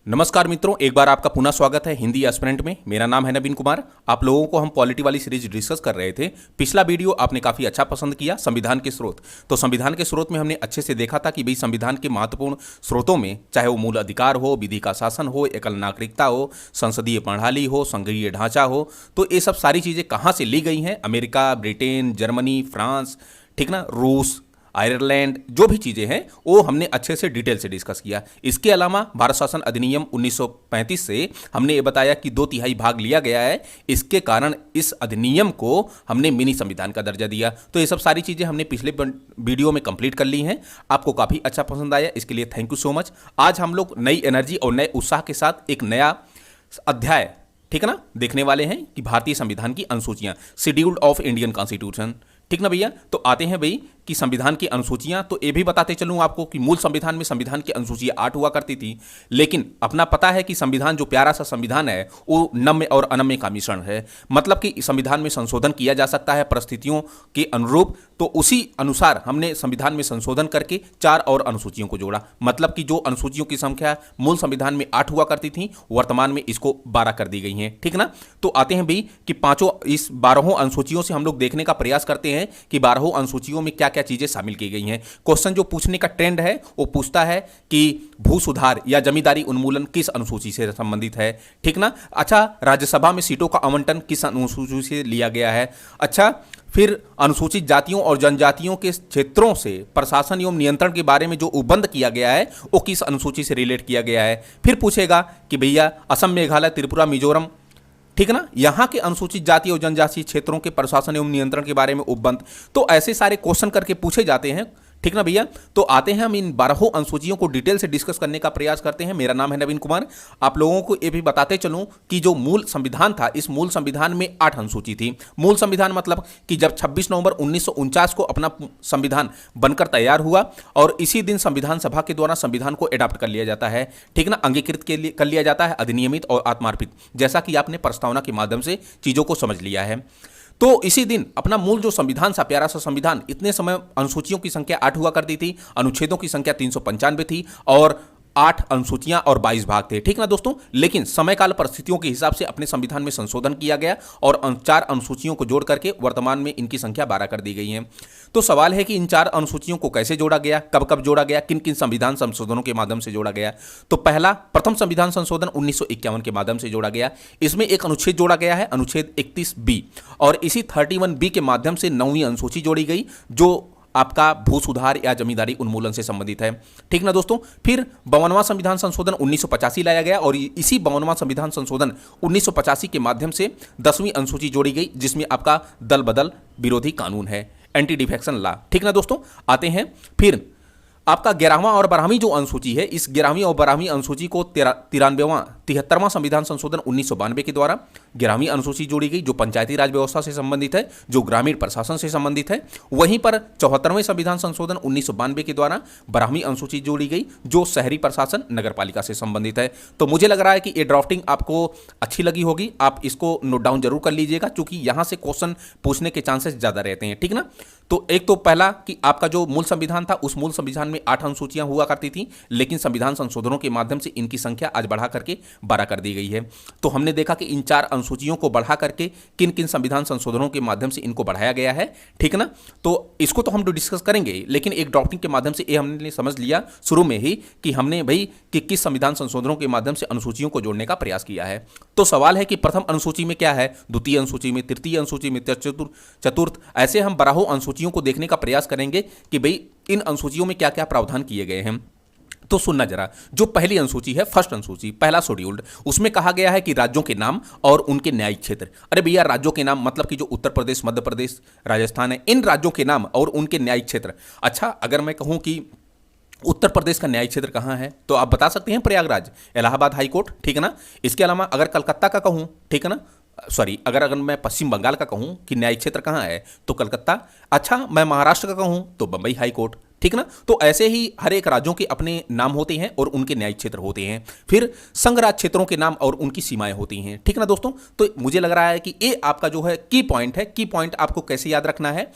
नमस्कार मित्रों, एक बार आपका पुनः स्वागत है हिंदी एस्पिरेंट में। मेरा नाम है नवीन कुमार। आप लोगों को हम पॉलिटी वाली सीरीज डिस्कस कर रहे थे। पिछला वीडियो आपने काफ़ी अच्छा पसंद किया, संविधान के स्रोत। तो संविधान के स्रोत में हमने अच्छे से देखा था कि भाई संविधान के महत्वपूर्ण स्रोतों में चाहे वो मूल अधिकार हो, विधि का शासन हो, एकल नागरिकता हो, संसदीय प्रणाली हो, संघीय ढांचा हो, तो ये सब सारी चीज़ें कहाँ से ली गई हैं? अमेरिका, ब्रिटेन, जर्मनी, फ्रांस, ठीक ना, रूस, आयरलैंड, जो भी चीज़ें हैं वो हमने अच्छे से डिटेल से डिस्कस किया। इसके अलावा भारत शासन अधिनियम 1935 से हमने ये बताया कि 2/3 भाग लिया गया है। इसके कारण इस अधिनियम को हमने मिनी संविधान का दर्जा दिया। तो ये सब सारी चीज़ें हमने पिछले वीडियो में कंप्लीट कर ली हैं। आपको काफ़ी अच्छा पसंद आया, इसके लिए थैंक यू सो मच। आज हम लोग नई एनर्जी और नए उत्साह के साथ एक नया अध्याय, ठीक है ना, देखने वाले हैं कि भारतीय संविधान की अनुसूचियां, शेड्यूल्ड ऑफ इंडियन कॉन्स्टिट्यूशन, ठीक ना भैया। तो आते हैं भाई कि संविधान की अनुसूचियां। तो ये भी बताते चलूं आपको कि मूल संविधान में संविधान की अनुसूचियां 8 हुआ करती थी, लेकिन अपना पता है कि संविधान जो प्यारा सा संविधान है वो नम्य और अनम्य का मिश्रण है। मतलब कि संविधान में संशोधन किया जा सकता है परिस्थितियों के अनुरूप। तो उसी अनुसार हमने संविधान में संशोधन करके 4 और अनुसूचियों को जोड़ा। मतलब कि जो अनुसूचियों की संख्या मूल संविधान में 8 हुआ करती थी, वर्तमान में इसको 12 कर दी गई है, ठीक ना। तो आते हैं भाई कि पांचों इस 12 अनुसूचियों से हम लोग देखने का प्रयास करते हैं कि 12 अनुसूचियों में क्या क्या चीजें शामिल की गई हैं। क्वेश्चन जो पूछने का ट्रेंड है वो पूछता है कि भू सुधार या जमींदारी उन्मूलन किस अनुसूची से संबंधित है, ठीक ना। अच्छा, राज्यसभा में सीटों का आवंटन किस अनुसूची से लिया गया है। अच्छा, फिर अनुसूचित जातियों और जनजातियों के क्षेत्रों से प्रशासन एवं नियंत्रण के बारे में जो उपबंध किया गया है वो किस अनुसूची से रिलेट किया गया है। फिर पूछेगा कि भैया असम, मेघालय, त्रिपुरा, मिजोरम, ठीक ना, यहाँ के अनुसूचित जाति और जनजाति क्षेत्रों के प्रशासन एवं नियंत्रण के बारे में उपबंध। तो ऐसे सारे क्वेश्चन करके पूछे जाते हैं, ठीक ना भैया। तो आते हैं हम इन 12 अनुसूचियों को डिटेल से डिस्कस करने का प्रयास करते हैं। मेरा नाम है नवीन कुमार। आप लोगों को ये भी बताते चलूं कि जो मूल संविधान था, इस मूल संविधान में 8 अनुसूची थी। मूल संविधान मतलब कि जब 26 नवंबर 1949 को अपना संविधान बनकर तैयार हुआ और इसी दिन संविधान सभा के द्वारा संविधान को एडॉप्ट कर लिया जाता है, ठीक ना, अंगीकृत कर लिया जाता है, अधिनियमित और आत्मार्पित, जैसा कि आपने प्रस्तावना के माध्यम से चीजों को समझ लिया है। तो इसी दिन अपना मूल जो संविधान था, प्यारा सा संविधान, इतने समय अनुसूचियों की संख्या 8 हुआ करती थी, अनुच्छेदों की संख्या 395 थी और 8 अनुसूचियां और 22 भाग थे, ठीक ना दोस्तों। लेकिन समय काल परिस्थितियों के हिसाब से अपने संविधान में संशोधन किया गया और 4 अनुसूचियों को जोड़ करके वर्तमान में इनकी संख्या 12 कर दी गई है। तो सवाल है कि इन 4 अनुसूचियों को कैसे जोड़ा गया, कब कब जोड़ा गया, किन किन संविधान संशोधनों के माध्यम से जोड़ा गया। तो प्रथम संविधान संशोधन 1951 के माध्यम से जोड़ा गया। इसमें एक अनुच्छेद जोड़ा गया है, अनुच्छेद 31B, और इसी 31B के माध्यम से 9वीं अनुसूची जोड़ी गई जो आपका भू सुधार या जमींदारी उन्मूलन से संबंधित है, ठीक ना दोस्तों। फिर 52वां संविधान संशोधन 1985 लाया गया और इसी 52वां संविधान संशोधन 1985 के माध्यम से 10वीं अनुसूची जोड़ी गई, जिसमें आपका दल बदल विरोधी कानून है, एंटी डिफेक्शन लॉ, ठीक ना दोस्तों। आते हैं फिर आपका 11वां और 12वीं जो अनुसूची है, इस 11वीं और 12वीं अनुसूची को 73वां संविधान संशोधन 1992 के द्वारा 11वीं अनुसूची जोड़ी गई, जो पंचायती राज व्यवस्था से संबंधित है, जो ग्रामीण प्रशासन से संबंधित है। वहीं पर 74वें संविधान संशोधन 1992 के द्वारा 12वीं अनुसूची जोड़ी गई, जो शहरी प्रशासन, नगर पालिका से संबंधित है। तो मुझे लग रहा है कि ये ड्राफ्टिंग आपको अच्छी लगी होगी, आप इसको नोट डाउन जरूर कर लीजिएगा, क्योंकि यहां से क्वेश्चन पूछने के चांसेस ज्यादा रहते हैं, ठीक ना। तो एक तो पहला कि आपका जो मूल संविधान था, उस मूल संविधान में 8 अनुसूचियां हुआ करती थी, लेकिन संविधान संशोधनों के माध्यम से इनकी संख्या आज बढ़ा करके 12 कर दी गई है। तो हमने देखा कि इन 4 अनुसूचियों को बढ़ा करके किन किन संविधान संशोधनों के माध्यम से इनको बढ़ाया गया है, ठीक ना। तो इसको तो हम डिस्कस करेंगे, लेकिन एक ड्राफ्टिंग के माध्यम से ये हमने समझ लिया शुरू में ही कि हमने भाई कि किस संविधान संशोधनों के माध्यम से अनुसूचियों को जोड़ने का प्रयास किया है। तो सवाल है कि प्रथम अनुसूची में क्या है, द्वितीय अनुसूची में, तृतीय अनुसूची में, चतुर्थ, ऐसे हम 12 अनुसूचियों को देखने का प्रयास करेंगे कि भाई इन अनुसूचियों में क्या क्या प्रावधान किए गए हैं। तो सुनना जरा, जो पहली अनुसूची है, फर्स्ट अनुसूची, पहला शेड्यूल्ड, उसमें कहा गया है कि राज्यों के नाम और उनके न्यायिक क्षेत्र। अरे भैया, राज्यों के नाम मतलब कि जो उत्तर प्रदेश, मध्य प्रदेश, राजस्थान है, इन राज्यों के नाम और उनके न्यायिक क्षेत्र। अच्छा, अगर मैं कहूं कि उत्तर प्रदेश का न्यायिक क्षेत्र कहाँ है, तो आप बता सकते हैं प्रयागराज, इलाहाबाद हाई कोर्ट, ठीक है ना। इसके अलावा अगर कलकत्ता का कहूँ, ठीक है ना, सॉरी, अगर मैं पश्चिम बंगाल का कहूँ कि न्यायिक क्षेत्र कहाँ है, तो कलकत्ता। अच्छा, मैं महाराष्ट्र का कहूँ तो बंबई हाई कोर्ट, ठीक ना। तो ऐसे ही हर एक राज्यों के अपने नाम होते हैं और उनके न्यायिक क्षेत्र होते हैं। फिर संघ राज्य क्षेत्रों के नाम और उनकी सीमाएं होती हैं, ठीक ना दोस्तों। तो मुझे लग रहा है कि ये आपका जो है की पॉइंट है। की पॉइंट आपको कैसे याद रखना है,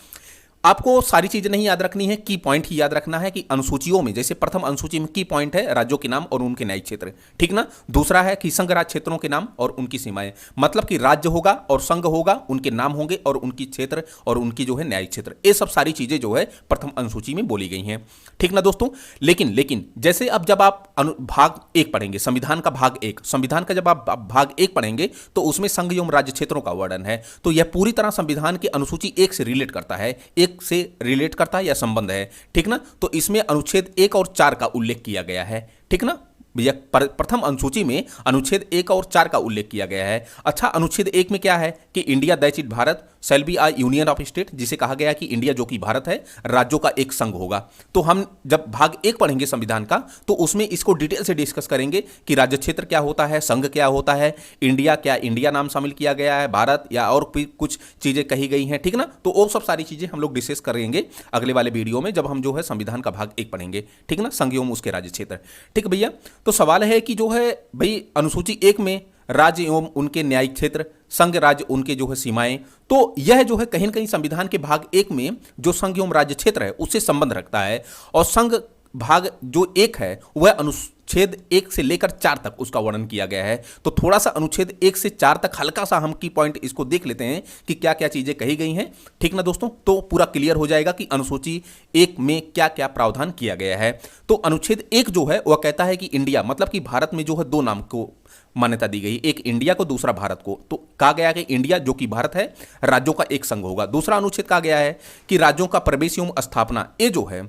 आपको सारी चीजें नहीं याद रखनी है, की पॉइंट ही याद रखना है कि अनुसूचियों में, जैसे प्रथम अनुसूची में की पॉइंट है राज्यों के नाम और उनके न्यायिक क्षेत्र, ठीक ना। दूसरा है कि संघ राज्य क्षेत्रों के नाम और उनकी सीमाएं, मतलब कि राज्य होगा और संघ होगा, उनके नाम होंगे और उनकी क्षेत्र और उनकी जो है न्यायिक क्षेत्र, ये सब सारी चीजें जो है प्रथम अनुसूची में बोली गई हैं, ठीक ना दोस्तों। लेकिन जैसे अब जब आप भाग एक पढ़ेंगे, संविधान का भाग एक, संविधान का जब आप भाग एक पढ़ेंगे तो उसमें संघ एवं राज्य क्षेत्रों का वर्णन है, तो यह पूरी तरह संविधान की अनुसूची एक से रिलेट करता है, एक से रिलेट करता है या संबंध है, ठीक ना। तो इसमें अनुच्छेद 1 और 4 का उल्लेख किया गया है, ठीक ना। भैया प्रथम अनुसूची में अनुच्छेद 1 और 4 का उल्लेख किया गया है। अच्छा, अनुच्छेद 1 में क्या है कि India that is Bharat shall be a union of state, जिसे कहा गया कि इंडिया जो कि भारत है राज्यों का एक संघ होगा। तो हम जब भाग एक पढ़ेंगे संविधान का तो उसमें इसको डिटेल से डिस्कस करेंगे कि राज्य क्षेत्र क्या होता है, संघ क्या होता है, इंडिया क्या इंडिया नाम शामिल किया गया है, भारत या और भी कुछ चीजें कही गई हैं, ठीक ना। तो वो सब सारी चीजें हम लोग डिस्कस करेंगे अगले वाले वीडियो में जब हम जो है संविधान का भाग एक पढ़ेंगे, ठीक ना, संघ एवं उसके राज्य क्षेत्र, ठीक भैया। तो सवाल है कि जो है भाई अनुसूची एक में राज्य एवं उनके न्यायिक क्षेत्र, संघ राज्य उनके जो है सीमाएं, तो यह जो है कहीं न कहीं संविधान के भाग एक में जो संघ एवं राज्य क्षेत्र है उससे संबंध रखता है, और संघ भाग जो एक है वह अनुच्छेद 1 से लेकर 4 तक उसका वर्णन किया गया है। तो थोड़ा सा अनुच्छेद 1 से 4 तक हल्का सा हम की पॉइंट इसको देख लेते हैं कि क्या क्या चीजें कही गई हैं, ठीक ना दोस्तों। तो पूरा क्लियर हो जाएगा कि अनुसूची 1 में क्या क्या प्रावधान किया गया है। तो अनुच्छेद 1 जो है वह कहता है कि इंडिया, मतलब कि भारत में जो है दो नाम को मान्यता दी गई, एक इंडिया को दूसरा भारत को। तो कहा गया कि इंडिया जो कि भारत है राज्यों का एक संघ होगा। दूसरा अनुच्छेद कहा गया है कि राज्यों का प्रवेश एवं स्थापना, ये जो है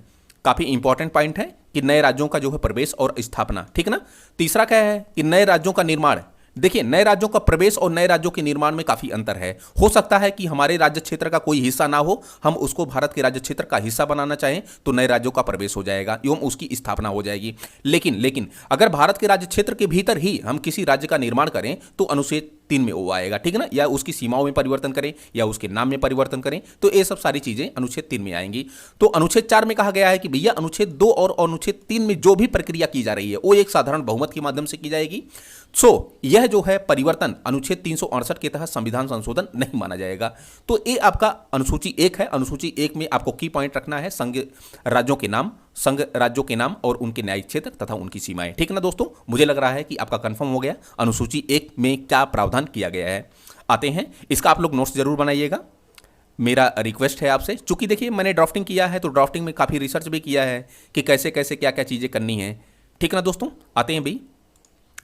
काफी इंपॉर्टेंट पॉइंट है कि नए राज्यों का जो है प्रवेश और स्थापना, ठीक ना। तीसरा क्या है कि नए राज्यों का निर्माण। देखिए, नए राज्यों का प्रवेश और नए राज्यों के निर्माण में काफी अंतर है। हो सकता है कि हमारे राज्य क्षेत्र का कोई हिस्सा ना हो, हम उसको भारत के राज्य क्षेत्र का हिस्सा बनाना चाहें तो नए राज्यों का प्रवेश हो जाएगा एवं उसकी स्थापना हो जाएगी। लेकिन अगर भारत के राज्य क्षेत्र के भीतर ही हम किसी राज्य का निर्माण करें तो अनुच्छेद 3 में वो आएगा, ठीक है ना, या उसकी सीमाओं में परिवर्तन करें या उसके नाम में परिवर्तन करें, तो ये सब सारी चीजें अनुच्छेद 3 में आएंगी। तो अनुच्छेद 4 में कहा गया है कि भैया अनुच्छेद 2 और अनुच्छेद 3 में जो भी प्रक्रिया की जा रही है वो एक साधारण बहुमत के माध्यम से की जाएगी। यह जो है परिवर्तन अनुच्छेद 368 के तहत संविधान संशोधन नहीं माना जाएगा। तो ये आपका अनुसूची 1 है। अनुसूची 1 में आपको की पॉइंट रखना है संघ राज्यों के नाम, संघ राज्यों के नाम और उनके न्यायिक क्षेत्र तथा उनकी सीमाएं, ठीक ना दोस्तों। मुझे लग रहा है कि आपका कंफर्म हो गया अनुसूची 1 में क्या प्रावधान किया गया है। आते हैं, इसका आप लोग नोट्स जरूर बनाइएगा, मेरा रिक्वेस्ट है आपसे। चूंकि देखिए मैंने ड्राफ्टिंग किया है तो ड्राफ्टिंग में काफ़ी रिसर्च भी किया है कि कैसे कैसे क्या क्या चीज़ें करनी है, ठीक ना दोस्तों। आते हैं भाई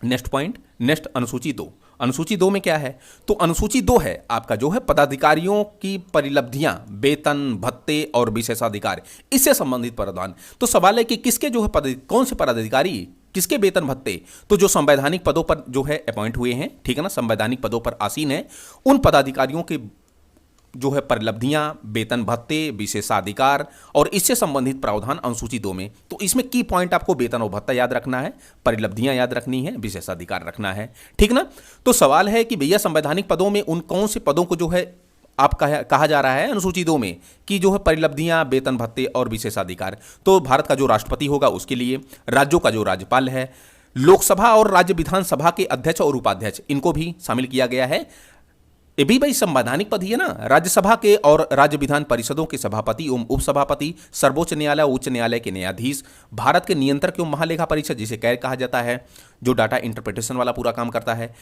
नेक्स्ट पॉइंट, नेक्स्ट अनुसूची 2। अनुसूची 2 में क्या है, तो अनुसूची 2 है आपका जो है पदाधिकारियों की परिलब्धियां, वेतन, भत्ते और विशेषाधिकार, इससे संबंधित प्रावधान। तो सवाल है कि किसके जो है कौन से पदाधिकारी किसके वेतन भत्ते, तो जो संवैधानिक पदों पर जो है अपॉइंट हुए हैं, ठीक है ना, संवैधानिक पदों पर आसीन है, उन पदाधिकारियों के जो है परिलब्धियां, वेतन भत्ते, विशेषाधिकार और इससे संबंधित प्रावधान अनुसूची 2 में। तो इसमें की पॉइंट आपको वेतन और भत्ता याद रखना है, परिलब्धियां याद रखनी है, विशेषाधिकार रखना है, ठीक ना। तो सवाल है कि भैया संवैधानिक पदों में उन कौन से पदों को जो है आप कहा जा रहा है अनुसूची 2 में कि जो है परिलब्धियां, वेतन भत्ते और विशेषाधिकार। तो भारत का जो राष्ट्रपति होगा उसके लिए, राज्यों का जो राज्यपाल है, लोकसभा और राज्य विधानसभा के अध्यक्ष और उपाध्यक्ष, इनको भी शामिल किया गया है। ये भी भाई संवैधानिक पद ही है ना। राज्यसभा के और राज्य विधान परिषदों के सभापति एवं उपसभापति, सर्वोच्च न्यायालय उच्च न्यायालय के न्यायाधीश, भारत के नियंत्रक एवं महालेखा परीक्षक जिसे कैग कहा जाता है, जो डाटा इंटरप्रिटेशन वाला पूरा काम करता है।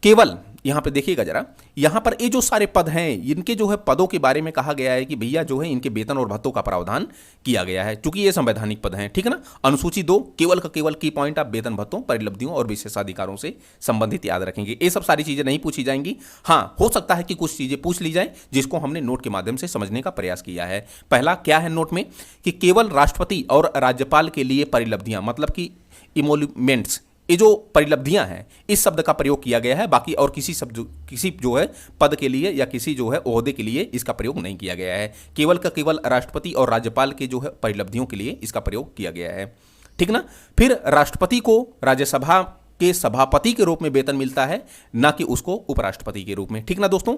केवल यहाँ पे देखिएगा जरा, यहाँ पर ये जो सारे पद हैं इनके जो है पदों के बारे में कहा गया है कि भैया जो है इनके वेतन और भत्तों का प्रावधान किया गया है, क्योंकि ये संवैधानिक पद हैं, ठीक है ना। अनुसूची 2 केवल का केवल की पॉइंट आप वेतन भत्तों, परिलब्धियों और विशेषाधिकारों से संबंधित याद रखेंगे। ये सब सारी चीजें नहीं पूछी जाएंगी। हाँ, हो सकता है कि कुछ चीजें पूछ ली जाए जिसको हमने नोट के माध्यम से समझने का प्रयास किया है। पहला क्या है नोट में कि केवल राष्ट्रपति और राज्यपाल के लिए परिलब्धियां, मतलब कि इमोल्यूमेंट्स, ये जो परिलब्धियां हैं इस शब्द का प्रयोग किया गया है। बाकी और किसी जो है पद के लिए या किसी जो है ओहदे के लिए इसका प्रयोग नहीं किया गया है। केवल का केवल राष्ट्रपति और राज्यपाल के जो है परिलब्धियों के लिए इसका प्रयोग किया गया है, ठीक ना। फिर राष्ट्रपति को राज्यसभा के सभापति के रूप में वेतन मिलता है, ना कि उसको उपराष्ट्रपति के रूप में। ठीक ना दोस्तों।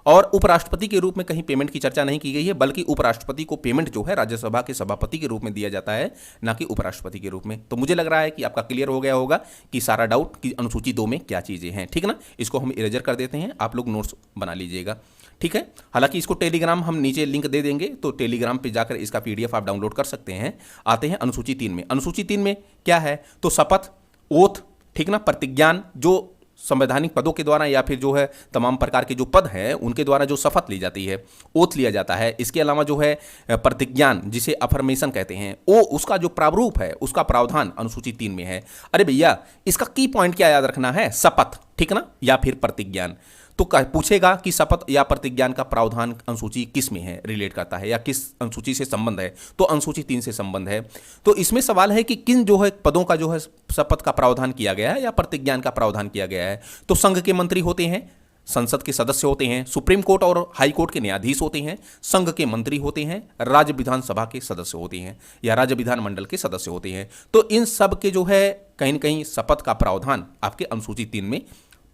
और उपराष्ट्रपति के रूप में कहीं पेमेंट की चर्चा नहीं की गई है, बल्कि उपराष्ट्रपति को पेमेंट जो है राज्यसभा के सभापति के रूप में दिया जाता है, ना कि उपराष्ट्रपति के रूप में। तो मुझे लग रहा है कि आपका क्लियर हो गया होगा कि सारा डाउट कि अनुसूची 2 में क्या चीज़ें हैं। ठीक ना। इसको हम इरेजर कर देते हैं, आप लोग नोट्स बना लीजिएगा। ठीक है। हालांकि इसको टेलीग्राम हम नीचे लिंक दे देंगे, तो टेलीग्राम पे जाकर इसका PDF आप डाउनलोड कर सकते हैं। आते हैं अनुसूची 3 में। अनुसूची 3 में क्या है, तो शपथ, ओथ, ठीक ना, प्रतिज्ञान, जो संवैधानिक पदों के द्वारा या फिर जो है तमाम प्रकार के जो पद हैं उनके द्वारा जो शपथ ली जाती है, ओथ लिया जाता है। इसके अलावा जो है प्रतिज्ञान, जिसे अफर्मेशन कहते हैं, वो उसका जो प्रारूप है उसका प्रावधान अनुसूची 3 में है। अरे भैया, इसका की पॉइंट क्या याद रखना है, शपथ, ठीक ना, या फिर प्रतिज्ञान। तो पूछेगा कि शपथ या प्रतिज्ञान का प्रावधान अनुसूची किस में है, रिलेट करता है, या किस अनुसूची से संबंध है, तो अनुसूची 3 से संबंध है। तो इसमें सवाल है कि किन जो है पदों का जो है शपथ का प्रावधान किया गया है या प्रतिज्ञान का प्रावधान किया गया है। तो संघ के मंत्री होते हैं, संसद के सदस्य होते हैं, सुप्रीम कोर्ट और हाई कोर्ट के न्यायाधीश होते हैं, संघ के मंत्री होते हैं, राज्य विधानसभा के सदस्य होते हैं या राज्य विधानमंडल के सदस्य होते हैं। तो इन सब के जो है कहीं न कहीं शपथ का प्रावधान आपके अनुसूची 3 में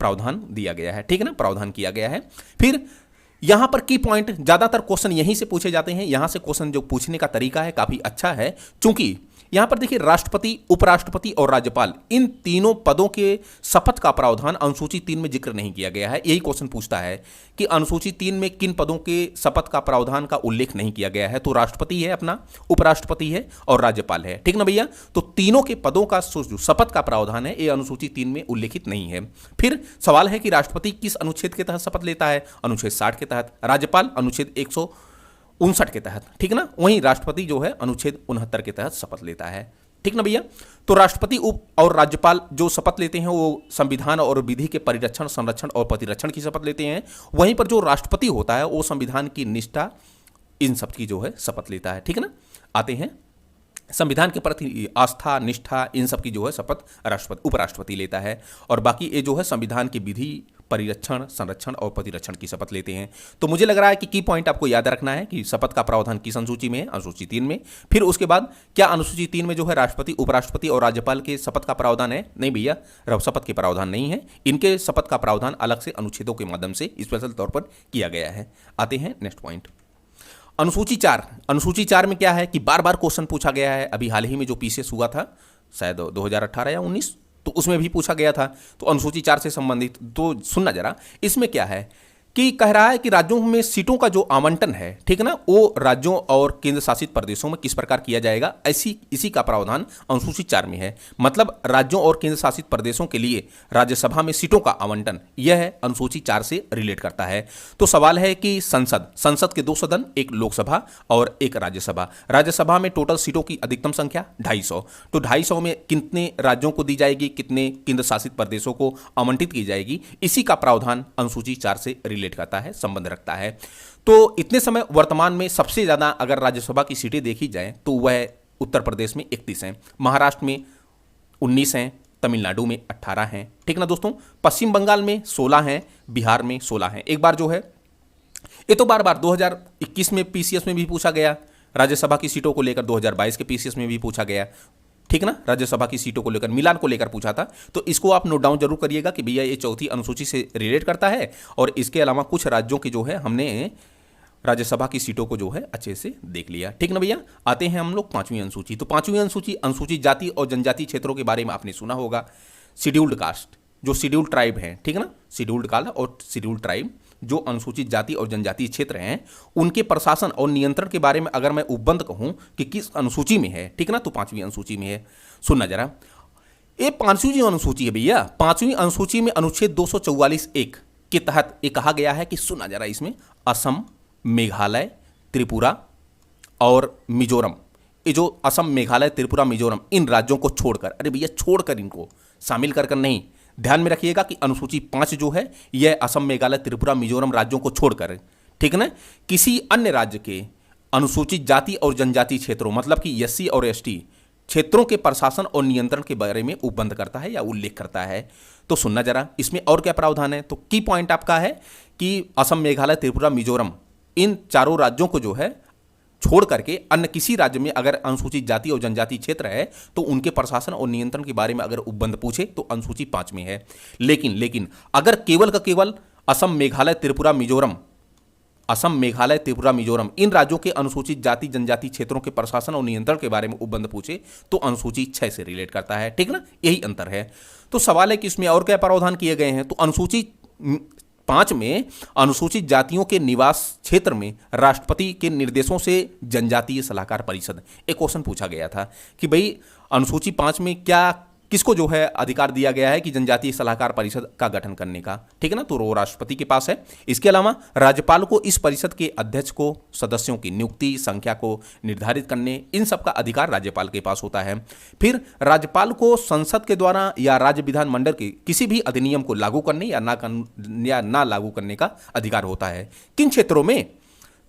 प्रावधान दिया गया है। ठीक है ना, प्रावधान किया गया है। फिर यहां पर की पॉइंट, ज्यादातर क्वेश्चन यहीं से पूछे जाते हैं। यहां से क्वेश्चन जो पूछने का तरीका है काफी अच्छा है, चूंकि यहां पर देखिए राष्ट्रपति, उपराष्ट्रपति और राज्यपाल, इन तीनों पदों के शपथ का प्रावधान अनुसूची 3 में जिक्र नहीं किया गया है। यही क्वेश्चन पूछता है कि अनुसूची 3 में किन पदों के शपथ का प्रावधान का उल्लेख नहीं किया गया है। तो राष्ट्रपति है अपना, उपराष्ट्रपति है और राज्यपाल है। ठीक ना भैया। तो तीनों के पदों का जो शपथ का प्रावधान है ये अनुसूची 3 में उल्लेखित नहीं है। फिर सवाल है कि राष्ट्रपति किस अनुच्छेद के तहत शपथ लेता है, अनुच्छेद 60 के तहत, राज्यपाल अनुच्छेद 159 के तहत। ठीक ना। वहीं राष्ट्रपति जो है अनुच्छेद 69 के तहत शपथ लेता है। ठीक ना भैया। तो राष्ट्रपति उप और राज्यपाल जो शपथ लेते हैं वो संविधान और विधि के परिरक्षण, संरक्षण और प्रतिरक्षण की शपथ लेते हैं। वहीं पर जो राष्ट्रपति होता है वो संविधान की निष्ठा, इन सब की जो है शपथ लेता है। ठीक है ना। आते हैं संविधान के प्रति आस्था, निष्ठा, इन सब की जो है शपथ राष्ट्रपति, उपराष्ट्रपति लेता है। और बाकी ये जो है संविधान की विधि, परिरक्षण, संरक्षण और प्रतिरक्षण की शपथ लेते हैं। तो मुझे लग रहा है कि की पॉइंट आपको याद रखना है कि शपथ का प्रावधान किस अनुसूची में है, अनुसूची 3 में। फिर उसके बाद क्या अनुसूची 3 में जो है राष्ट्रपति, उपराष्ट्रपति और राज्यपाल के शपथ का प्रावधान है? नहीं भैया, शपथ के प्रावधान नहीं है। इनके शपथ का प्रावधान अलग से अनुच्छेदों के माध्यम से स्पेशल तौर पर किया गया है। आते हैं नेक्स्ट पॉइंट, अनुसूची 4। अनुसूची 4 में क्या है कि बार बार क्वेश्चन पूछा गया है। अभी हाल ही में जो पीसीएस हुआ था शायद 2018 या 19, तो उसमें भी पूछा गया था। तो अनुसूची 4 से संबंधित तो सुनना जरा, इसमें क्या है कि कह रहा है कि राज्यों में सीटों का जो आवंटन है, ठीक है ना, वो राज्यों और केंद्र शासित प्रदेशों में किस प्रकार किया जाएगा, इसी का प्रावधान अनुसूची 4 में है। मतलब राज्यों और केंद्र शासित प्रदेशों के लिए राज्यसभा में सीटों का आवंटन, यह अनुसूची 4 से रिलेट करता है। तो सवाल है कि संसद के 2 सदन, एक लोकसभा और एक राज्यसभा। राज्यसभा में टोटल सीटों की अधिकतम संख्या 250। तो 250 में कितने राज्यों को दी जाएगी, कितने केंद्र शासित प्रदेशों को आवंटित की जाएगी, इसी का प्रावधान अनुसूची 4 से रिलेट करता है, संबंध रखता है। तो इतने समय वर्तमान में सबसे ज्यादा अगर राज्यसभा की सीटें देखी जाए तो वह उत्तर प्रदेश में 31 हैं, महाराष्ट्र में 19 हैं, तमिलनाडु में 18 हैं। ठीक ना दोस्तों। पश्चिम बंगाल में 16 हैं, बिहार में 16 हैं। एक बार जो है ये तो बार बार 2021 में पीसीएस में भी पूछा गया, राज्यसभा की सीटों को लेकर 2022 के पीसीएस में भी पूछा गया। ठीक ना, राज्यसभा की सीटों को लेकर, मिलान को लेकर पूछा था। तो इसको आप नोट डाउन जरूर करिएगा कि भैया ये चौथी अनुसूची से रिलेट करता है। और इसके अलावा कुछ राज्यों की जो है हमने राज्यसभा की सीटों को जो है अच्छे से देख लिया। ठीक ना भैया। आते हैं हम लोग 5वीं अनुसूची। तो 5वीं अनुसूची जाति और जनजाति क्षेत्रों के बारे में आपने सुना होगा। शेड्यूल्ड कास्ट, जो शेड्यूल्ड ट्राइब हैं, ठीक है ना, शेड्यूल्ड कास्ट और शेड्यूल्ड ट्राइब, जो अनुसूचित जाति और जनजातीय क्षेत्र हैं, उनके प्रशासन और नियंत्रण के बारे में अगर मैं उपबंध कहूं कि किस अनुसूची में है, ठीक ना, तो 5वीं अनुसूची में है। सुनना जरा, ये 5वीं अनुसूची है भैया। 5वीं अनुसूची में अनुच्छेद 244(1) के तहत ये कहा गया है कि, सुनना जरा, इसमें असम, मेघालय, त्रिपुरा और मिजोरम, ये जो असम, मेघालय, त्रिपुरा, मिजोरम, इन राज्यों को छोड़कर, अरे भैया छोड़कर, इनको शामिल कर नहीं, ध्यान में रखिएगा कि अनुसूची 5 जो है यह असम, मेघालय, त्रिपुरा, मिजोरम राज्यों को छोड़कर, ठीक है ना, किसी अन्य राज्य के अनुसूचित जाति और जनजाति क्षेत्रों, मतलब कि एससी और एसटी क्षेत्रों के प्रशासन और नियंत्रण के बारे में उपबंध करता है या उल्लेख करता है। तो सुनना जरा, इसमें और क्या प्रावधान है। तो की पॉइंट आपका है कि असम, मेघालय, त्रिपुरा, मिजोरम, इन चारों राज्यों को जो है छोड़ करके अन्य किसी राज्य में अगर अनुसूचित जाति और जनजाति क्षेत्र है तो उनके प्रशासन और नियंत्रण के बारे में अगर उपबंध पूछे तो अनुसूची 5 में है। लेकिन अगर केवल का केवल असम, मेघालय, त्रिपुरा, मिजोरम इन राज्यों के अनुसूचित जाति जनजाति क्षेत्रों के प्रशासन और नियंत्रण के बारे में उपबंध पूछे तो अनुसूची 6 से रिलेट करता है। ठीक ना, यही अंतर है। तो सवाल है कि इसमें और क्या प्रावधान किए गए हैं। तो अनुसूची 5 में अनुसूचित जातियों के निवास क्षेत्र में राष्ट्रपति के निर्देशों से जनजातीय सलाहकार परिषद, एक क्वेश्चन पूछा गया था कि भाई अनुसूची 5 में क्या किसको जो है अधिकार दिया गया है कि जनजातीय सलाहकार परिषद का गठन करने का। ठीक है ना, तो वो राष्ट्रपति के पास है। इसके अलावा राज्यपाल को इस परिषद के अध्यक्ष को, सदस्यों की नियुक्ति, संख्या को निर्धारित करने, इन सब का अधिकार राज्यपाल के पास होता है। फिर राज्यपाल को संसद के द्वारा या राज्य विधानमंडल के किसी भी अधिनियम को लागू करने या ना लागू करने का अधिकार होता है। किन क्षेत्रों में?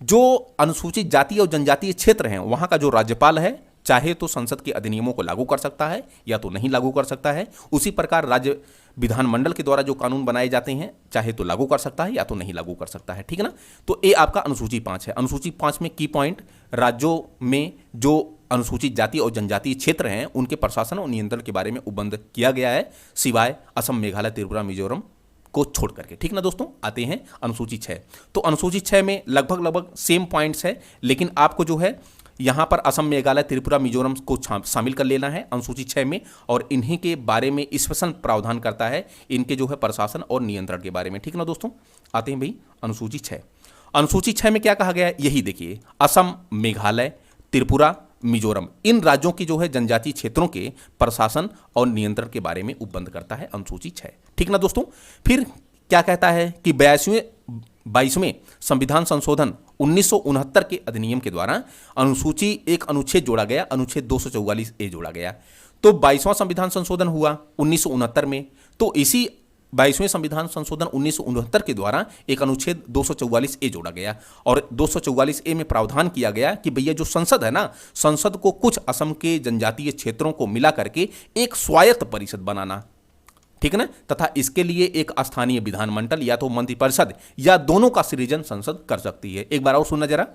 जो अनुसूचित जाति और जनजातीय क्षेत्र हैं वहां का जो राज्यपाल है चाहे तो संसद के अधिनियमों को लागू कर सकता है या तो नहीं लागू कर सकता है। उसी प्रकार राज्य विधानमंडल के द्वारा जो कानून बनाए जाते हैं चाहे तो लागू कर सकता है या तो नहीं लागू कर सकता है। ठीक है ना, तो ये आपका अनुसूची 5 है। अनुसूची 5 में की पॉइंट, राज्यों में जो अनुसूचित जाति और जनजातीय क्षेत्र हैं उनके प्रशासन और नियंत्रण के बारे में उपबंध किया गया है, सिवाय असम, मेघालय, त्रिपुरा, मिजोरम को छोड़ करके। ठीक ना दोस्तों, आते हैं अनुसूची 6। तो अनुसूची 6 में लगभग सेम पॉइंट्स है, लेकिन आपको जो है यहां पर असम, मेघालय, त्रिपुरा, मिजोरम को शामिल कर लेना है अनुसूची 6 में, और इन्हीं के बारे में स्पेशल प्रावधान करता है, इनके जो है प्रशासन और नियंत्रण के बारे में। ठीक ना दोस्तों, आते हैं भाई अनुसूची 6। अनुसूची 6 में क्या कहा गया है, यही देखिए, असम, मेघालय, त्रिपुरा, मिजोरम इन राज्यों की जो है जनजातीय क्षेत्रों के प्रशासन और नियंत्रण के बारे में उपबंध करता है अनुसूची 6। ठीक ना दोस्तों, फिर क्या कहता है कि 22वें संविधान संशोधन 1969 के अधिनियम के द्वारा अनुसूची एक अनुच्छेद जोड़ा गया, अनुच्छेद 244A जोड़ा गया। तो 22वां संविधान संशोधन हुआ 1969 में, तो इसी 22वें संविधान संशोधन 1969 के द्वारा एक अनुच्छेद 244A जोड़ा गया, और 244A में प्रावधान किया गया कि भैया जो संसद है ना, संसद को कुछ असम के जनजातीय क्षेत्रों को मिला करके एक स्वायत्त परिषद बनाना। ठीक है ना, तथा इसके लिए एक स्थानीय विधानमंडल या तो मंत्रिपरिषद या दोनों का सृजन संसद कर सकती है। एक बार और सुनना जरा,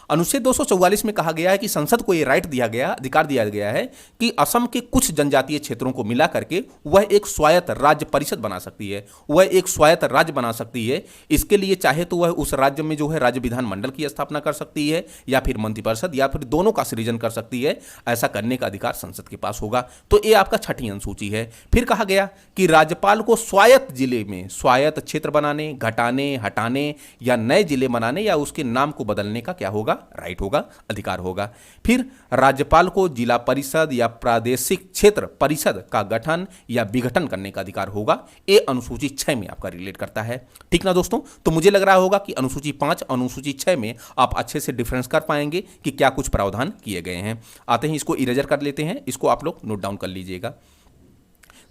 अनुच्छेद 244 में कहा गया है कि संसद को यह राइट दिया गया, अधिकार दिया गया है कि असम के कुछ जनजातीय क्षेत्रों को मिला करके वह एक स्वायत्त राज्य परिषद बना सकती है, वह एक स्वायत्त राज्य बना सकती है। इसके लिए चाहे तो वह उस राज्य में जो है राज्य विधानमंडल की स्थापना कर सकती है या फिर मंत्रिपरिषद या फिर दोनों का सृजन कर सकती है। ऐसा करने का अधिकार संसद के पास होगा। तो ये आपका 6ठी अनुसूची है। फिर कहा गया कि राज्यपाल को स्वायत्त जिले में स्वायत्त क्षेत्र बनाने, घटाने, हटाने या नए जिले बनाने या उसके नाम को बदलने का क्या होगा, राइट होगा, अधिकार होगा। फिर राज्यपाल को जिला परिषद या प्रादेशिक क्षेत्र परिषद का गठन या विघटन करने का अधिकार होगा। ये अनुसूची 6 में आपका रिलेट करता है। ठीक ना दोस्तों, तो मुझे लग रहा होगा कि अनुसूची 5 अनुसूची 6 में आप अच्छे से डिफरेंस कर पाएंगे कि क्या कुछ प्रावधान किए गए हैं। आते हैं, इसको इरेजर कर लेते हैं, इसको आप लोग नोट डाउन कर लीजिएगा।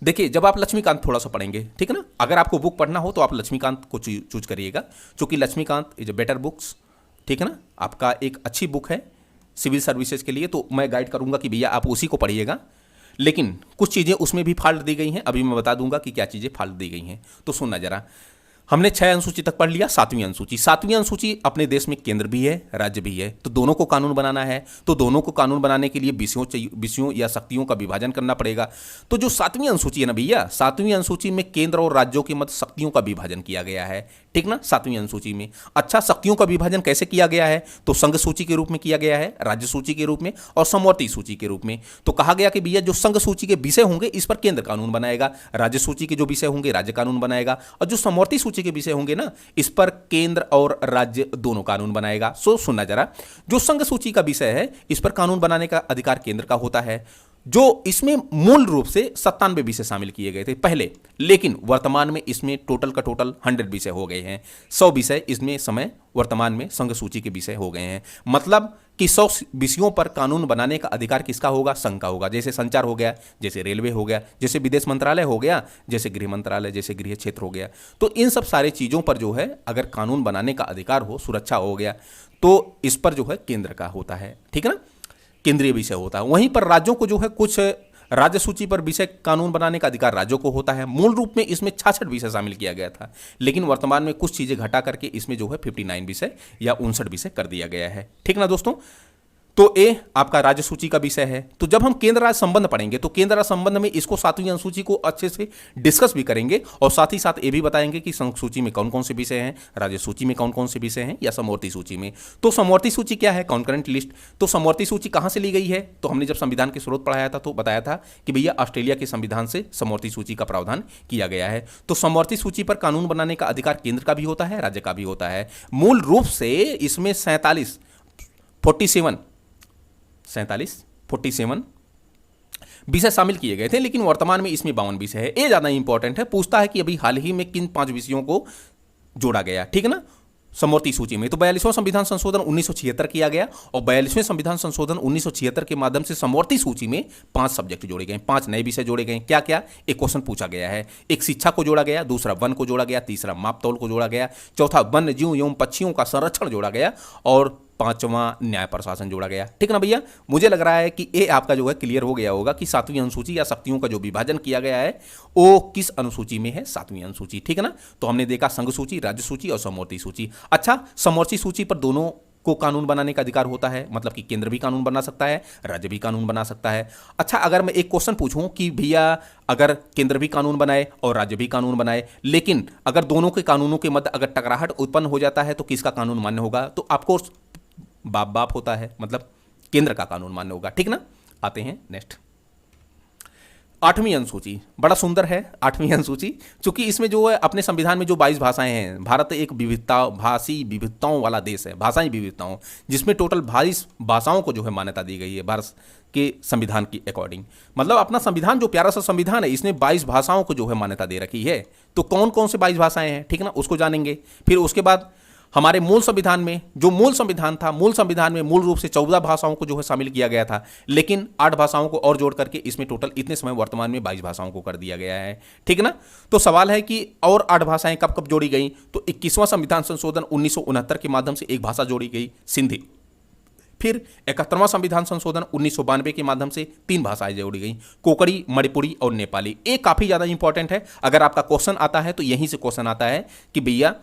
देखिए, जब आप लक्ष्मीकांत थोड़ा सा पढ़ेंगे, ठीक है ना, अगर आपको बुक पढ़ना हो तो आप लक्ष्मीकांत को चूज करिएगा, क्योंकि Laxmikanth is a better books. ठीक है ना, आपका एक अच्छी बुक है सिविल सर्विसेज के लिए, तो मैं गाइड करूंगा कि भैया आप उसी को पढ़िएगा। लेकिन कुछ चीज़ें उसमें भी फाल्ट दी गई हैं, अभी मैं बता दूंगा कि क्या चीज़ें फाल्ट दी गई हैं। तो सुनना जरा, हमने 6 अनुसूची तक पढ़ लिया। 7वीं अनुसूची अपने देश में केंद्र भी है, राज्य भी है, तो दोनों को कानून बनाना है। तो दोनों को कानून बनाने के लिए विषयों या शक्तियों का विभाजन करना पड़ेगा। तो जो 7वीं अनुसूची है ना भैया, 7वीं अनुसूची में केंद्र और राज्यों के मध्य शक्तियों का विभाजन किया गया है। ठीक ना, 7वीं अनुसूची में। अच्छा, शक्तियों का विभाजन कैसे किया गया है? तो संघ सूची के रूप में किया गया है, राज्य सूची के रूप में और समवर्ती सूची के रूप में। तो कहा गया कि भैया जो संघ सूची के विषय होंगे इस पर केंद्र कानून बनाएगा, राज्य सूची के जो विषय होंगे राज्य कानून बनाएगा, और जो समवर्ती सूची के विषय होंगे ना इस पर केंद्र और राज्य दोनों कानून बनाएगा। सो सुनना जरा, जो संघ सूची का विषय है इस पर कानून बनाने का अधिकार केंद्र का होता है। जो इसमें मूल रूप से 97 विषय शामिल किए गए थे पहले, लेकिन वर्तमान में इसमें टोटल का टोटल 100 विषय हो गए हैं। 100 विषय इसमें समय वर्तमान में संघ सूची के विषय हो गए हैं। मतलब कि 100 विषयों पर कानून बनाने का अधिकार किसका होगा? संघ का होगा। जैसे संचार हो गया, जैसे रेलवे हो गया, जैसे विदेश मंत्रालय हो गया, जैसे गृह मंत्रालय, जैसे गृह क्षेत्र हो गया। तो इन सब सारे चीज़ों पर जो है अगर कानून बनाने का अधिकार हो, सुरक्षा हो गया, तो इस पर जो है केंद्र का होता है। ठीक है ना, केंद्रीय विषय होता है। वहीं पर राज्यों को जो है कुछ राज्य सूची पर विषय कानून बनाने का अधिकार राज्यों को होता है। मूल रूप में इसमें 66 विषय शामिल किया गया था, लेकिन वर्तमान में कुछ चीजें घटा करके इसमें जो है 59 विषय या 59 विषय कर दिया गया है। ठीक ना दोस्तों, तो ए आपका राज्य सूची का विषय है। तो जब हम केंद्र राज्य संबंध पढ़ेंगे तो केंद्र राज्य संबंध में इसको 7वीं अनुसूची को अच्छे से डिस्कस भी करेंगे और साथ ही साथ ये भी बताएंगे कि संघ सूची में कौन कौन से विषय हैं, राज्य सूची में कौन कौन से विषय हैं या समवर्ती सूची में। तो समवर्ती सूची क्या है, कॉन्करेंट लिस्ट। तो समवर्ती सूची कहां से ली गई है, तो हमने जब संविधान के स्रोत पढ़ाया था तो बताया था कि भैया ऑस्ट्रेलिया के संविधान से समवर्ती सूची का प्रावधान किया गया है। तो समवर्ती सूची पर कानून बनाने का अधिकार केंद्र का भी होता है, राज्य का भी होता है। मूल रूप से इसमें 47 विषय शामिल किए गए थे, लेकिन वर्तमान में इसमें 52 विषय है। ये ज्यादा इंपॉर्टेंट है, पूछता है कि अभी हाल ही में किन 5 विषयों को जोड़ा गया, ठीक है ना, समवर्ती सूची में। तो 42वां संविधान संशोधन 1976 किया गया और 42वें संविधान संशोधन 1976 के माध्यम से समवर्ती सूची में 5 सब्जेक्ट जोड़े गए, 5 नए विषय जोड़े गए। क्या क्या, एक क्वेश्चन पूछा गया है, एक शिक्षा को जोड़ा गया, दूसरा वन को जोड़ा गया, तीसरा मापतौल को जोड़ा गया, चौथा वन्य जीव एवं पक्षियों का संरक्षण जोड़ा गया और 5वां न्याय प्रशासन जोड़ा गया। ठीक ना भैया, मुझे लग रहा है कि ये आपका जो है क्लियर हो गया होगा कि 7वीं अनुसूची या शक्तियों का जो विभाजन किया गया है वो किस अनुसूची में है, 7वीं अनुसूची। ठीक है ना, तो हमने देखा संघ सूची, राज्य सूची और समवर्ती सूची। अच्छा, समवर्ती सूची पर दोनों को कानून बनाने का अधिकार होता है, मतलब कि केंद्र भी कानून बना सकता है, राज्य भी कानून बना सकता है। अच्छा, अगर मैं एक क्वेश्चन पूछूं कि भैया अगर केंद्र भी कानून बनाए और राज्य भी कानून बनाए, लेकिन अगर दोनों के कानूनों के मध्य अगर टकराहट उत्पन्न हो जाता है तो किसका कानून मान्य होगा, तो आपको बाप बाप होता है, मतलब केंद्र का कानून मान्य होगा। ठीक ना, आते हैं नेक्स्ट 8वीं अनुसूची। बड़ा सुंदर है 8वीं अनुसूची, क्योंकि इसमें जो है अपने संविधान में जो 22 भाषाएं हैं, भारत एक भाषी विविधताओं वाला देश है, भाषाई विविधताओं, जिसमें टोटल 22 भाषाओं को जो है मान्यता दी गई है भारत के संविधान की अकॉर्डिंग। मतलब अपना संविधान जो प्यारा सा संविधान है, इसने 22 भाषाओं को जो है मान्यता दे रखी है। तो कौन कौन से 22 भाषाएं हैं, ठीक ना, उसको जानेंगे। फिर उसके बाद हमारे मूल संविधान में जो मूल संविधान था, मूल संविधान में मूल रूप से 14 भाषाओं को जो है शामिल किया गया था, लेकिन 8 भाषाओं को और जोड़ करके इसमें टोटल इतने समय वर्तमान में 22 भाषाओं को कर दिया गया है। ठीक है ना, तो सवाल है कि और 8 भाषाएं कब कब जोड़ी गई, तो 21वां संविधान संशोधन 1969 के माध्यम से एक भाषा जोड़ी गई, सिंधी। फिर 71वां संविधान संशोधन 1992 के माध्यम से 3 भाषाएं जोड़ी गई, कोकड़ी, मणिपुरी और नेपाली। ये काफी ज्यादा इंपॉर्टेंट है, अगर आपका क्वेश्चन आता है तो यहीं से क्वेश्चन आता है कि भैया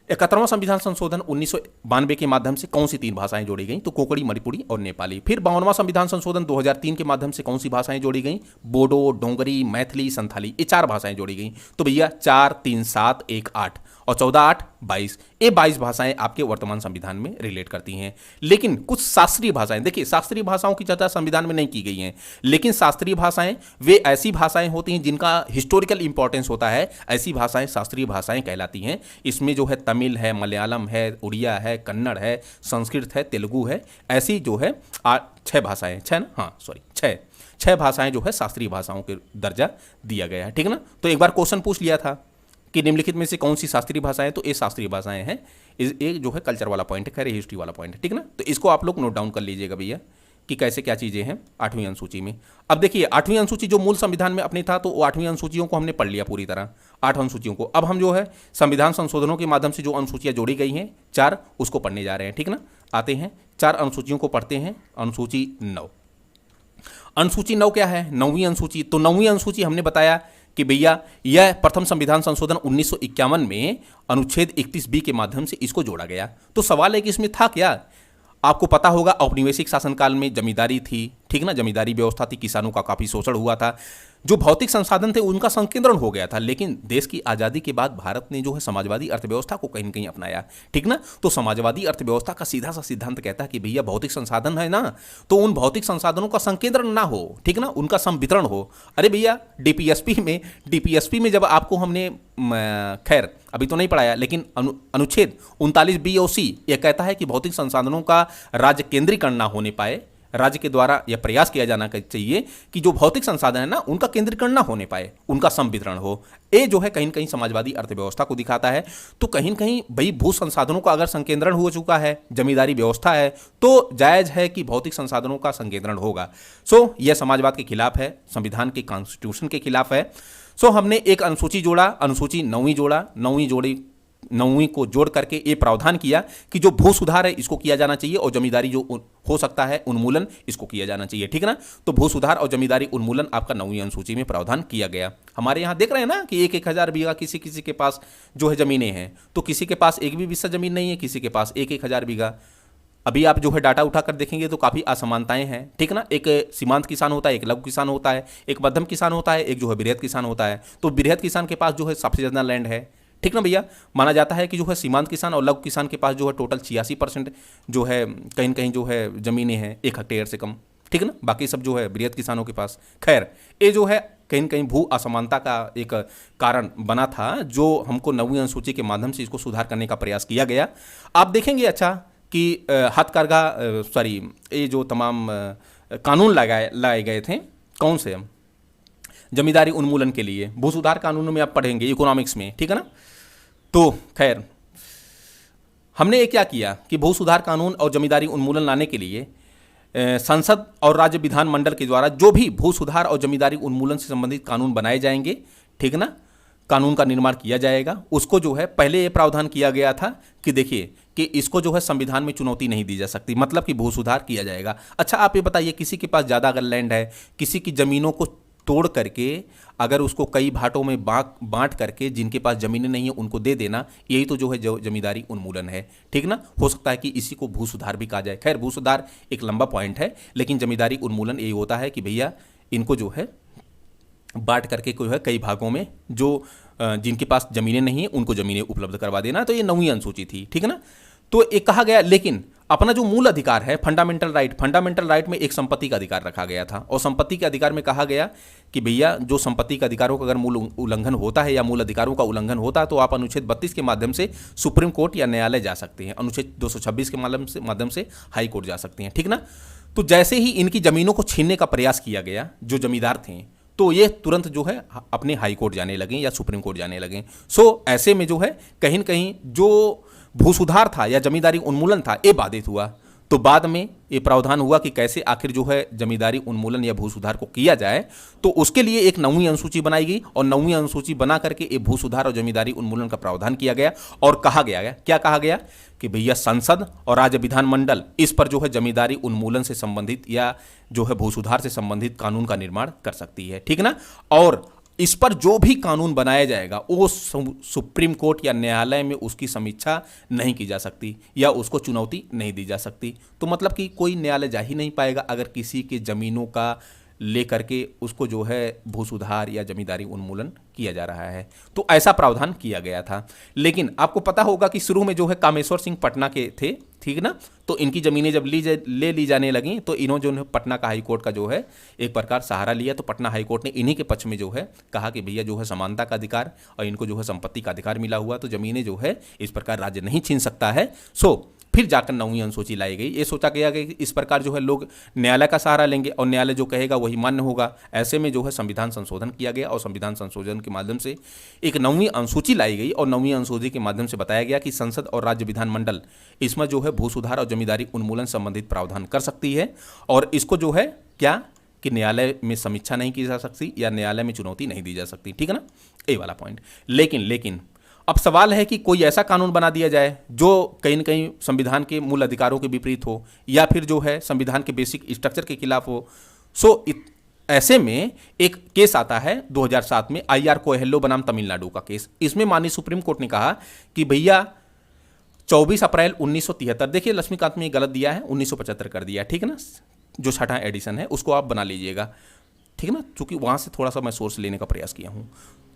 71वां संविधान संशोधन 1992 के माध्यम से कौन सी 3 भाषाएं जोड़ी गई, तो कोकड़ी, मणिपुरी और नेपाली। फिर 52वां संविधान संशोधन 2003 के माध्यम से कौन सी भाषाएं जोड़ी गई, बोडो, डोंगरी, मैथिली, संथाली, ये 4 भाषाएं जोड़ी गई। तो भैया 4, 3, 7, 1, 8 और 14, 8, 22, ये 22 भाषाएं आपके वर्तमान संविधान में रिलेट करती हैं। लेकिन कुछ शास्त्रीय भाषाएं, देखिए शास्त्रीय भाषाओं की चर्चा संविधान में नहीं की गई हैं, लेकिन शास्त्रीय भाषाएं वे ऐसी भाषाएं होती हैं जिनका हिस्टोरिकल इंपॉर्टेंस होता है, ऐसी भाषाएं शास्त्रीय भाषाएं कहलाती हैं। इसमें जो है तमिल है, मलयालम है, उड़िया है, कन्नड़ है, संस्कृत है, तेलुगु है, ऐसी जो है 6 भाषाएं, 6 ना, हाँ सॉरी 6 भाषाएं जो है शास्त्रीय भाषाओं के दर्जा दिया गया है। ठीक ना, तो एक बार क्वेश्चन पूछ लिया था कि निम्नलिखित में से कौन सी शास्त्रीय भाषाएं, तो ये शास्त्रीय भाषाएं हैं। एक जो है कल्चर वाला पॉइंट है, खैर हिस्ट्री वाला पॉइंट है। ठीक ना, तो इसको आप लोग नोट डाउन कर लीजिएगा भैया कि कैसे क्या चीज़ें हैं 8वीं अनुसूची में। अब देखिए 8वीं अनुसूची जो मूल संविधान में अपनी था, तो वो 8वीं अनुसूचियों को हमने पढ़ लिया पूरी तरह, 8 अनुसूचियों को। अब हम जो है संविधान संशोधनों के माध्यम से जो अनुसूचियाँ जोड़ी गई हैं 4, उसको पढ़ने जा रहे हैं। ठीक ना, आते हैं 4 अनुसूचियों को पढ़ते हैं। अनुसूची 9, अनुसूची 9 क्या है, 9वीं अनुसूची। तो 9वीं अनुसूची हमने बताया कि भैया यह प्रथम संविधान संशोधन 1951 में अनुच्छेद 31B के माध्यम से इसको जोड़ा गया। तो सवाल है कि इसमें था क्या, आपको पता होगा औपनिवेशिक शासनकाल में जमींदारी थी, ठीक ना, जमींदारी व्यवस्था थी, किसानों का काफी शोषण हुआ था, जो भौतिक संसाधन थे उनका संकेंद्रण हो गया था। लेकिन देश की आज़ादी के बाद भारत ने जो है समाजवादी अर्थव्यवस्था को कहीं न कहीं अपनाया। ठीक ना, तो समाजवादी अर्थव्यवस्था का सीधा सा सिद्धांत कहता है कि भैया भौतिक संसाधन है ना, तो उन भौतिक संसाधनों का संकेंद्रण ना हो, ठीक ना, उनका संवितरण हो। अरे भैया डीपीएसपी में जब आपको हमने खैर अभी तो नहीं पढ़ाया, लेकिन अनुच्छेद 39B और C यह कहता है कि भौतिक संसाधनों का राज्य केंद्रीकरण ना होने पाए, राज्य के द्वारा यह प्रयास किया जाना चाहिए कि जो भौतिक संसाधन है ना उनका केंद्रीकरण ना होने पाए, उनका संवितरण हो। ये जो है कहीं न कहीं समाजवादी अर्थव्यवस्था को दिखाता है। तो कहीं न कहीं भाई भू संसाधनों का अगर संकेंद्रण हो चुका है, जमींदारी व्यवस्था है, तो जायज है कि भौतिक संसाधनों का संकेंद्रण होगा। सो यह समाजवाद के खिलाफ है, संविधान के कॉन्स्टिट्यूशन के खिलाफ है। सो हमने एक अनुसूची जोड़ा, अनुसूची 9वीं जोड़ा, 9वीं को जोड़ करके ये प्रावधान किया कि जो भू सुधार है इसको किया जाना चाहिए और जमींदारी जो हो सकता है उन्मूलन इसको किया जाना चाहिए। ठीक है ना, तो भू सुधार और जमींदारी उन्मूलन आपका 9वीं अनुसूची में प्रावधान किया गया। हमारे यहाँ देख रहे हैं ना कि 1,000 बीघा किसी किसी के पास जो है जमीनें हैं, तो किसी के पास एक भी बिस्सा जमीन नहीं है, किसी के पास 1,000 बीघा। अभी आप जो है डाटा उठाकर देखेंगे तो काफ़ी असमानताएं हैं, ठीक ना। एक सीमांत किसान होता है, एक लघु किसान होता है, एक मध्यम किसान होता है, एक जो है बृहद किसान होता है। तो बृहद किसान के पास जो है सबसे ज़्यादा लैंड है, ठीक ना भैया। माना जाता है कि जो है सीमांत किसान और लघु किसान के पास जो है टोटल 86% जो है कहीं न कहीं जो है ज़मीनें हैं 1 हेक्टेयर से कम, ठीक ना। बाकी सब जो है बृहद किसानों के पास। खैर, ये जो है कहीं न कहीं भू असमानता का एक कारण बना था, जो हमको 9वीं अनुसूची के माध्यम से इसको सुधार करने का प्रयास किया गया। आप देखेंगे अच्छा कि हथकरघा सॉरी ये जो तमाम कानून लाए गए थे, कौन से जमींदारी उन्मूलन के लिए, भू सुधार कानूनों में आप पढ़ेंगे इकोनॉमिक्स में, ठीक है ना। तो खैर, हमने ये क्या किया कि भू सुधार कानून और जमींदारी उन्मूलन लाने के लिए संसद और राज्य विधानमंडल के द्वारा जो भी भू सुधार और जमींदारी उन्मूलन से संबंधित कानून बनाए जाएंगे, ठीक ना, कानून का निर्माण किया जाएगा, उसको जो है पहले ये प्रावधान किया गया था कि देखिए कि इसको जो है संविधान में चुनौती नहीं दी जा सकती, मतलब कि भू सुधार किया जाएगा। अच्छा, आप ये बताइए, किसी के पास ज़्यादा अगर लैंड है, किसी की ज़मीनों को तोड़ करके अगर उसको कई भाटों में बांट करके जिनके पास ज़मीनें नहीं है उनको दे देना, यही तो जो है जमींदारी उन्मूलन है, ठीक ना। हो सकता है कि इसी को भू सुधार भी कहा जाए। खैर, भू सुधार एक लंबा पॉइंट है, लेकिन जमींदारी उन्मूलन यही होता है कि भैया इनको जो है बांट करके जो है कई भागों में जो जिनके पास ज़मीनें नहीं है उनको ज़मीनें उपलब्ध करवा देना। तो ये 9वीं अनुसूची थी, ठीक है ना। तो एक कहा गया, लेकिन अपना जो मूल अधिकार है फंडामेंटल राइट में एक संपत्ति का अधिकार रखा गया था, और संपत्ति के अधिकार में कहा गया कि भैया जो संपत्ति के अधिकारों का अगर मूल उल्लंघन होता है या मूल अधिकारों का उल्लंघन होता है तो आप अनुच्छेद 32 के माध्यम से सुप्रीम कोर्ट या न्यायालय जा सकते हैं, अनुच्छेद 226 के माध्यम से हाई कोर्ट जा सकते हैं, ठीक ना। तो जैसे ही इनकी ज़मीनों को छीनने का प्रयास किया गया जो जमींदार थे, तो ये तुरंत जो है अपने हाई कोर्ट जाने लगे या सुप्रीम कोर्ट जाने लगे। सो ऐसे में जो है कहीं न कहीं जो भू सुधार था या जमींदारी उन्मूलन था ये बाधित हुआ। तो बाद में ये प्रावधान हुआ कि कैसे आखिर जो है जमींदारी उन्मूलन या भू सुधार को किया जाए, तो उसके लिए एक 9वीं अनुसूची बनाई गई, और 9वीं अनुसूची बना करके ये भू सुधार और जमींदारी उन्मूलन का प्रावधान किया गया। और कहा गया क्या कहा गया कि भैया संसद और राज्य विधानमंडल इस पर जो है जमींदारी उन्मूलन से संबंधित या जो है भू सुधार से संबंधित कानून का निर्माण कर सकती है, ठीक ना। और इस पर जो भी कानून बनाया जाएगा वो सुप्रीम कोर्ट या न्यायालय में उसकी समीक्षा नहीं की जा सकती या उसको चुनौती नहीं दी जा सकती। तो मतलब कि कोई न्यायालय जा ही नहीं पाएगा अगर किसी के ज़मीनों का लेकर के उसको जो है भू सुधार या जमींदारी उन्मूलन किया जा रहा है। तो ऐसा प्रावधान किया गया था। लेकिन आपको पता होगा कि शुरू में जो है कामेश्वर सिंह पटना के थे, ठीक ना। तो इनकी ज़मीनें जब ले ली जाने लगी तो इन्होंने जो है पटना का हाई कोर्ट का जो है एक प्रकार सहारा लिया। तो पटना हाई कोर्ट ने इन्हीं के पक्ष में जो है कहा कि भैया जो है समानता का अधिकार और इनको जो है संपत्ति का अधिकार मिला हुआ, तो ज़मीनें जो है इस प्रकार राज्य नहीं छीन सकता है। सो फिर जाकर 9वीं अनुसूची लाई गई। ये सोचा गया कि इस प्रकार जो है लोग न्यायालय का सहारा लेंगे और न्यायालय जो कहेगा वही मान्य होगा। ऐसे में जो है संविधान संशोधन किया गया और संविधान संशोधन के माध्यम से एक 9वीं अनुसूची लाई गई, और 9वीं अनुसूची के माध्यम से बताया गया कि संसद और राज्य विधानमंडल इसमें जो है भू सुधार और जमींदारी उन्मूलन संबंधित प्रावधान कर सकती है, और इसको जो है क्या कि न्यायालय में समीक्षा नहीं की जा सकती या न्यायालय में चुनौती नहीं दी जा सकती, ठीक है ना, ये वाला पॉइंट। लेकिन अब सवाल है कि कोई ऐसा कानून बना दिया जाए जो कहीं न कहीं संविधान के मूल अधिकारों के विपरीत हो या फिर जो है संविधान के बेसिक स्ट्रक्चर के खिलाफ हो। ऐसे में एक केस आता है 2007 में IR कोएल्हो बनाम तमिलनाडु का केस। इसमें माननीय सुप्रीम कोर्ट ने कहा कि भैया 24 अप्रैल 1973, देखिए लक्ष्मीकांत में गलत दिया है, 1975 कर दिया, ठीक है ना, जो 6ठा एडिशन है उसको आप बना लीजिएगा, ठीक है ना, चूंकि वहाँ से थोड़ा सा मैं सोर्स लेने का प्रयास किया हूँ।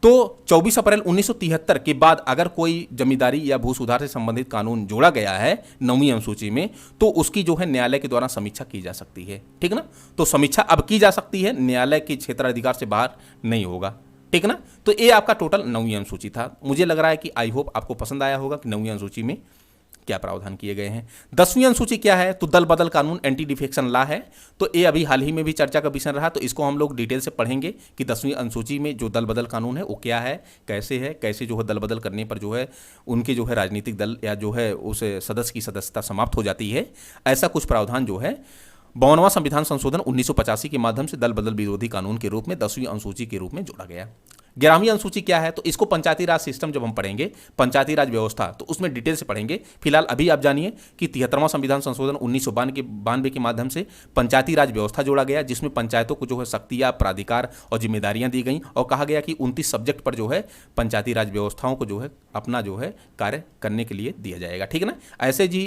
तो 24 अप्रैल 1973 के बाद अगर कोई जमींदारी या भू सुधार से संबंधित कानून जोड़ा गया है 9वीं अनुसूची में, तो उसकी जो है न्यायालय के द्वारा समीक्षा की जा सकती है, ठीक ना। तो समीक्षा अब की जा सकती है, न्यायालय के क्षेत्राधिकार से बाहर नहीं होगा, ठीक ना। तो ये आपका टोटल 9वीं अनुसूची था। मुझे लग रहा है कि आई होप आपको पसंद आया होगा कि 9वीं अनुसूची में क्या प्रावधान किए गए हैं। 10वीं अनुसूची क्या है, तो दल बदल कानून, एंटी डिफेक्शन लॉ है। तो ये अभी हाल ही में भी चर्चा का विषय रहा, तो इसको हम लोग डिटेल से पढ़ेंगे कि 10वीं अनुसूची में जो दल बदल कानून है वो क्या है, कैसे जो है दल बदल करने पर जो है उनके जो है राजनीतिक दल या जो है उस सदस्य की सदस्यता समाप्त हो जाती है। ऐसा कुछ प्रावधान जो है 52वां संविधान संशोधन 1985 के माध्यम से दल बदल विरोधी कानून के रूप में 10वीं अनुसूची के रूप में जोड़ा गया। 11वीं अनुसूची क्या है, तो इसको पंचायती राज सिस्टम जब हम पढ़ेंगे, पंचायती राज व्यवस्था, तो उसमें डिटेल से पढ़ेंगे। फिलहाल अभी आप जानिए कि 73वां संविधान संशोधन 1992 के माध्यम से पंचायती राज व्यवस्था जोड़ा गया, जिसमें पंचायतों को जो है शक्तियाँ, प्राधिकार और जिम्मेदारियां दी गई, और कहा गया कि 29 सब्जेक्ट पर जो है पंचायती राज व्यवस्थाओं को जो है अपना जो है कार्य करने के लिए दिया जाएगा, ठीक है ना। ऐसे जी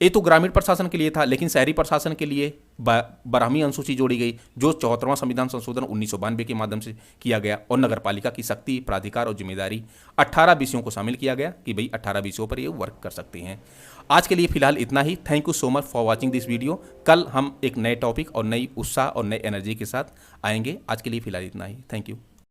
ये तो ग्रामीण प्रशासन के लिए था, लेकिन शहरी प्रशासन के लिए 12वीं अनुसूची जोड़ी गई, जो 74वां संविधान संशोधन 1992 के माध्यम से किया गया, और नगरपालिका की शक्ति, प्राधिकार और जिम्मेदारी 18 विषयों को शामिल किया गया कि भाई 18 विषयों पर ये वर्क कर सकते हैं। आज के लिए फिलहाल इतना ही। Thank you so much for watching this video. कल हम एक नए टॉपिक और नई उत्साह और नए एनर्जी के साथ आएंगे। आज के लिए फिलहाल इतना ही। Thank you.